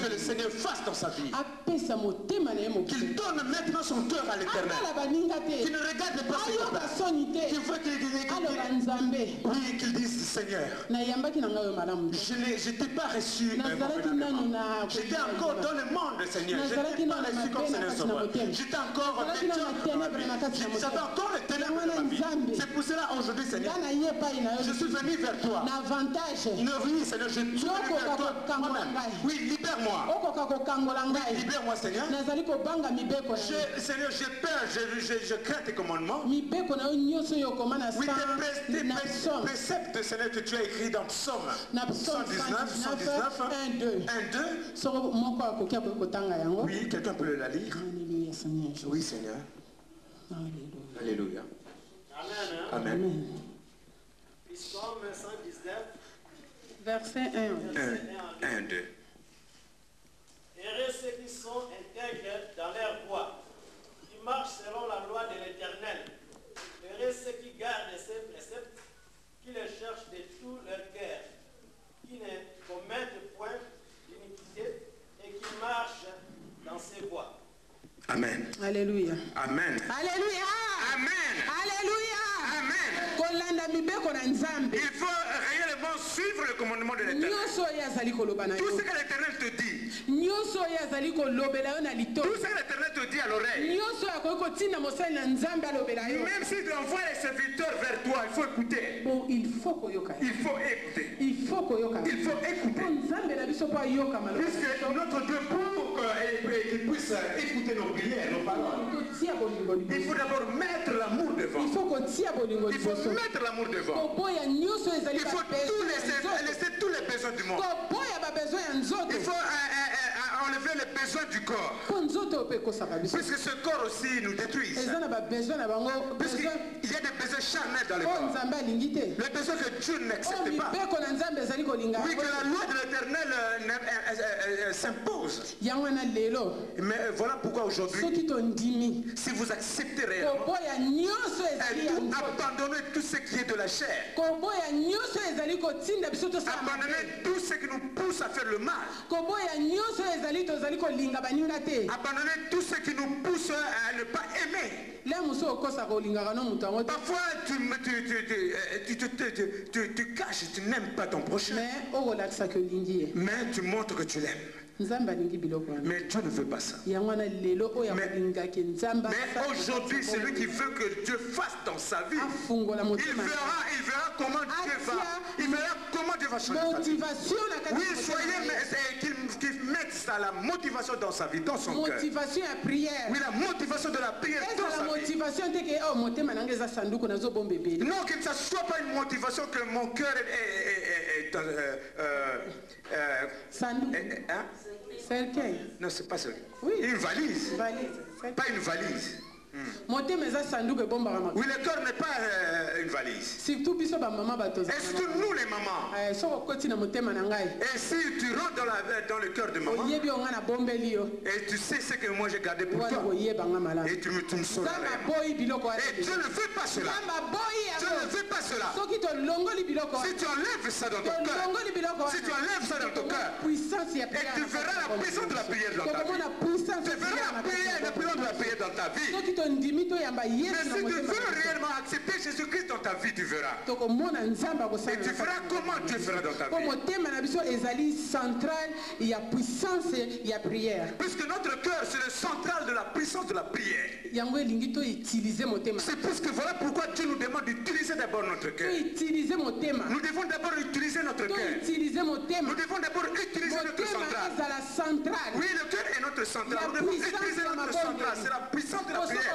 que le Seigneur fasse dans sa vie. Qu'il donne maintenant son cœur à l'Éternel. Qu'il ne regarde pas ses copains. Qu'il veut qu'il dise Seigneur, je n'étais pas reçu. J'étais encore dans le monde, Seigneur. Je n'étais pas reçu comme Seigneur Sauveur. J'étais encore j'avais encore le ténèbre de ma vie. C'est pour cela aujourd'hui, Seigneur, je suis venu vers toi. Oui, Seigneur, je suis venu vers toi moi-même. Oui, libère-moi. Oui, libère-moi, Seigneur. Seigneur, j'ai peur, je crains tes commandements. Oui, tes préceptes, Seigneur, que tu as écrit dans Psaume 119, 1, 2. Oui, quelqu'un peut le lire. Oui, Seigneur. Alléluia. Amen. Amen. Psaume 119. Verset 1. 1, 2. Heureux ceux qui sont intègres dans leur voie, qui marchent selon la loi de l'Éternel. Heureux ceux qui gardent ses préceptes, qui les cherchent de tout leur cœur, qui ne commettent point d'iniquité et qui marchent dans ses voies. Amen. Alléluia. Amen. Alléluia. Amen. Alléluia. Amen. Il faut réellement suivre le commandement de l'Éternel. Tout ce que l'Éternel te dit. Tout ce que l'Éternel te dit à l'oreille. Même si tu envoies les serviteurs vers toi, il faut écouter. Il faut écouter. Il faut écouter. Puisque notre Dieu, pour qu'il puisse écouter nos prières, nos paroles, il faut d'abord mettre l'amour devant. Il faut mettre l'amour devant. Il faut laisser tous les besoins du monde. Il faut enlever les besoins du corps. Puisque ce corps aussi nous détruit. Puisqu'il y a des besoins charnels dans le corps. Les besoins que Dieu n'accepte pas. Oui, que la loi de l'Éternel s'impose. Mais voilà pourquoi aujourd'hui, si vous acceptez réellement, abandonnez tout ce qui est de la chair. Abandonnez tout ce qui nous pousse à faire le mal. Abandonnez tout ce qui nous pousse à ne pas aimer. Parfois tu caches, tu n'aimes pas ton prochain. Mais tu montres que tu l'aimes. Mais Dieu ne veut pas ça. Mais aujourd'hui, celui qui veut que Dieu fasse dans sa vie, il verra comment Dieu va. Il verra comment Dieu va changer sa vie. Oui, soyez qu'il mette ça, la motivation dans sa vie, dans son cœur. Oui, la motivation de la prière dans sa vie. Non, que ça ne soit pas une motivation que mon cœur non, c'est pas ça. Oui. Une valise. Pas une valise. Oui, le cœur n'est pas une valise. Et surtout nous les mamans. Et si tu rentres dans le cœur de maman, et tu sais ce que moi j'ai gardé pour toi, et tu me sauveras. Et Dieu ne veut pas cela. Dieu ne veut pas cela. Si tu enlèves ça dans ton cœur, si tu enlèves ça dans ton cœur, et tu verras la puissance de la prière dans ta vie. Tu verras la puissance de la prière dans ta vie. Mais si tu veux réellement accepter Jésus-Christ dans ta vie, tu verras. Et tu verras comment Dieu fera dans ta vie. Puisque notre cœur, c'est le central de la puissance de la prière. C'est parce que voilà pourquoi Dieu nous demande d'utiliser d'abord notre cœur. Nous devons d'abord utiliser notre cœur. Nous devons d'abord utiliser notre central. Oui, le cœur est notre central. Nous devons utiliser notre central. C'est la puissance de la prière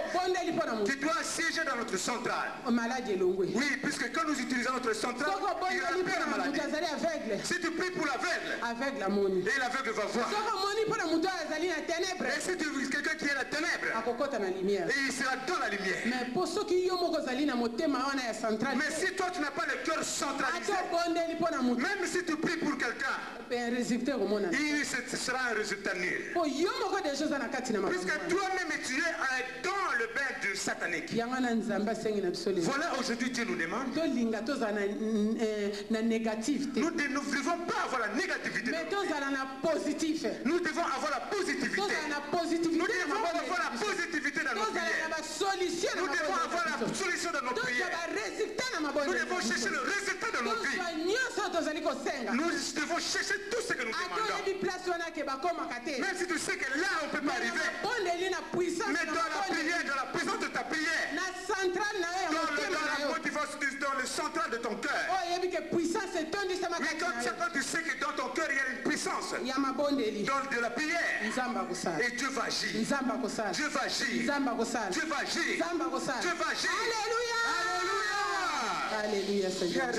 qui doit siéger dans notre centrale. Oui, puisque quand nous utilisons notre centrale, il n'y aura pas de maladie. Si tu pries pour l'aveugle, et l'aveugle va voir. Et si tu veux quelqu'un qui est la ténèbre, et il sera dans la lumière. Mais si toi tu n'as pas le cœur centralisé, même si tu pries pour quelqu'un, ce sera un résultat nul. Puisque toi-même tu es dans le bain du satanique. Voilà, aujourd'hui Dieu nous demande. Nous ne devons pas avoir la négativité. Nous devons avoir la positivité. Nous devons avoir la positivité dans nos prières. Nous devons avoir la solution dans nos prières. Nous devons chercher le résultat de nos vies. Nous devons chercher tout ce que nous demandons. Même si tu sais que là on ne peut pas arriver. Mais dans la prière, dans la puissance de ta prière, dans la motivation, dans le central de ton cœur. Mais quand tu sais que dans ton cœur il y a une puissance dans de la prière, et Dieu va agir. Dieu va agir. Dieu va agir. Dieu va agir. Alléluia. Alléluia. Seigneur.